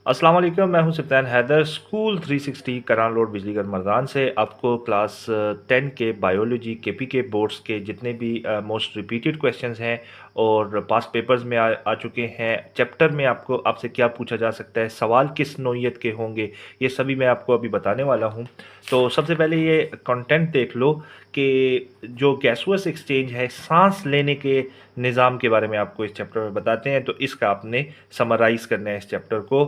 अस्सलाम वालेकुम, मैं हूं सुल्तान हैदर। स्कूल 360 करान रोड बिजलीगढ़ मर्दान से आपको क्लास 10 के बायोलॉजी केपी के बोर्ड्स के जितने भी मोस्ट रिपीटेड क्वेश्चंस हैं और पास्ट पेपर्स में आ चुके हैं, चैप्टर में आपको आपसे क्या पूछा जा सकता है, सवाल किस नौइयत के होंगे, ये सभी मैं आपको अभी बताने वाला हूं। तो सबसे पहले ये कंटेंट देख लो कि जो गैसुअस एक्सचेंज है, सांस लेने के निज़ाम के बारे में आपको इस चैप्टर में बताते हैं। तो इसका आपने समराइज़ करना है इस चैप्टर को।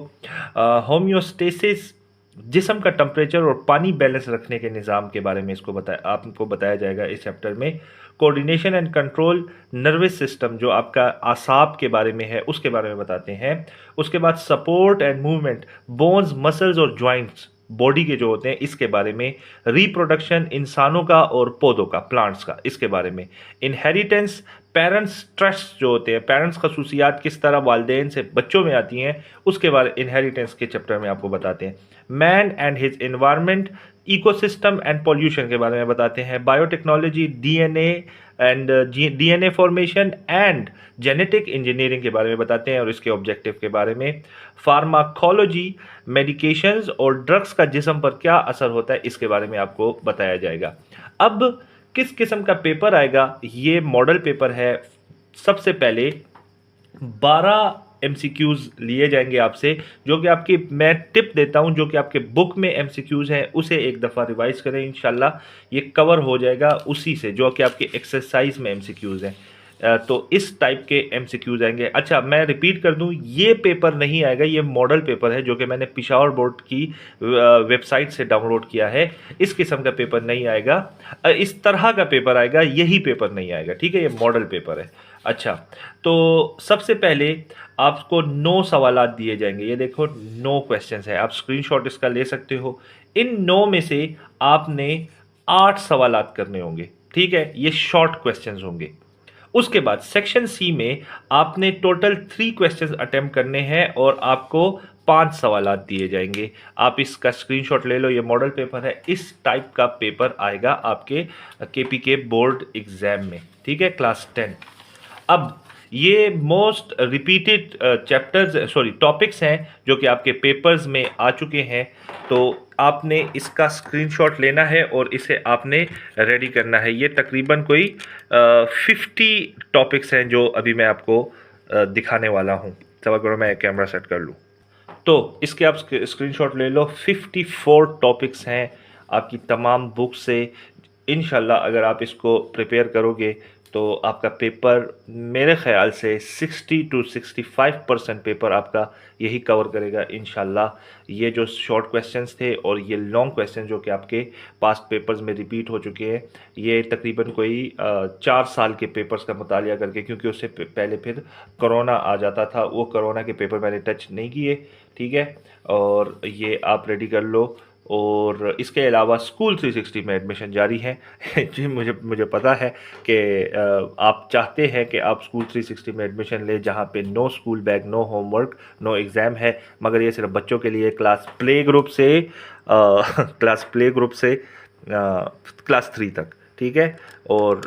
होम्योस्टेसिस, जिस्म का टेम्परेचर और पानी बैलेंस रखने के निज़ाम के बारे में इसको आपको बताया जाएगा इस चैप्टर में। Coordination and control, nervous system जो आपका आसाब के बारे में है उसके बारे में बताते हैं। उसके बाद support and movement, bones, muscles और जॉइंट्स बॉडी के जो होते हैं इसके बारे में। रिप्रोडक्शन, इंसानों का और पौधों का, प्लांट्स का, इसके बारे में। इनहेरिटेंस, पेरेंट्स ट्रस्ट जो होते हैं, पेरेंट्स खसूसियात किस तरह वालदेन से बच्चों में आती हैं उसके बारे इनहेरिटेंस के चैप्टर में आपको बताते हैं। Man and his environment, ecosystem and pollution के बारे में बताते हैं। Biotechnology, DNA formation and genetic engineering के बारे में बताते हैं और इसके ऑब्जेक्टिव के बारे में। फार्माकोलॉजी, मेडिकेशंस और ड्रग्स का जिस्म पर क्या असर होता है इसके बारे में आपको बताया जाएगा। अब किस किस्म का पेपर आएगा, ये मॉडल पेपर है। सबसे पहले 12 एमसीक्यूज लिए जाएंगे आपसे, जो कि आपकी मैं टिप देता हूं, जो कि आपके बुक में एमसीक्यूज हैं उसे एक दफ़ा रिवाइज करें, इंशाल्लाह ये कवर हो जाएगा उसी से, जो कि आपके एक्सरसाइज में एमसीक्यूज हैं। तो इस टाइप के एमसीक्यूज आएंगे। अच्छा, मैं रिपीट कर दूं, ये पेपर नहीं आएगा, ये मॉडल पेपर है जो कि मैंने पिशावर बोर्ड की वेबसाइट से डाउनलोड किया है। इस किस्म का पेपर नहीं आएगा, इस तरह का पेपर आएगा, यही पेपर नहीं आएगा, ठीक है, ये मॉडल पेपर है। अच्छा, तो सबसे पहले आपको 9 सवालात दिए जाएंगे। ये देखो 9 क्वेश्चंस है, आप स्क्रीनशॉट इसका ले सकते हो। इन 9 में से आपने 8 सवालात करने होंगे, ठीक है, ये शॉर्ट क्वेश्चंस होंगे। उसके बाद सेक्शन सी में आपने टोटल 3 क्वेश्चंस अटेम्प्ट करने हैं और आपको 5 सवालात दिए जाएंगे। आप इसका स्क्रीनशॉट ले लो, ये मॉडल पेपर है, इस टाइप का पेपर आएगा आपके केपी के बोर्ड एग्जाम में, ठीक है, क्लास 10। अब ये मोस्ट रिपीटेड टॉपिक्स हैं जो कि आपके पेपर्स में आ चुके हैं। तो आपने इसका स्क्रीनशॉट लेना है और इसे आपने रेडी करना है। ये तकरीबन कोई 50 टॉपिक्स हैं जो अभी मैं आपको दिखाने वाला हूँ। चलो करो मैं कैमरा सेट कर लूँ। तो इसके आप स्क्रीनशॉट ले लो। 54 टॉपिक्स हैं आपकी तमाम बुक से। इंशाल्लाह अगर आप इसको प्रिपेयर करोगे तो आपका पेपर मेरे ख़्याल से 60 to 65% पेपर आपका यही कवर करेगा इंशाल्लाह। ये जो शॉर्ट क्वेश्चंस थे और ये लॉन्ग क्वेश्चन जो कि आपके पास्ट पेपर्स में रिपीट हो चुके हैं, ये तकरीबन कोई 4 साल के पेपर्स का मुतालिया करके, क्योंकि उससे पहले फिर कोरोना आ जाता था, वो कोरोना के पेपर मैंने टच नहीं किए, ठीक है। और ये आप रेडी कर लो। और इसके अलावा स्कूल 360 में एडमिशन जारी है। जी, मुझे पता है कि आप चाहते हैं कि आप स्कूल 360 में एडमिशन ले, जहाँ पे no school bag, no homework, no exam है, मगर ये सिर्फ बच्चों के लिए क्लास प्ले ग्रुप से क्लास 3 तक, ठीक है। और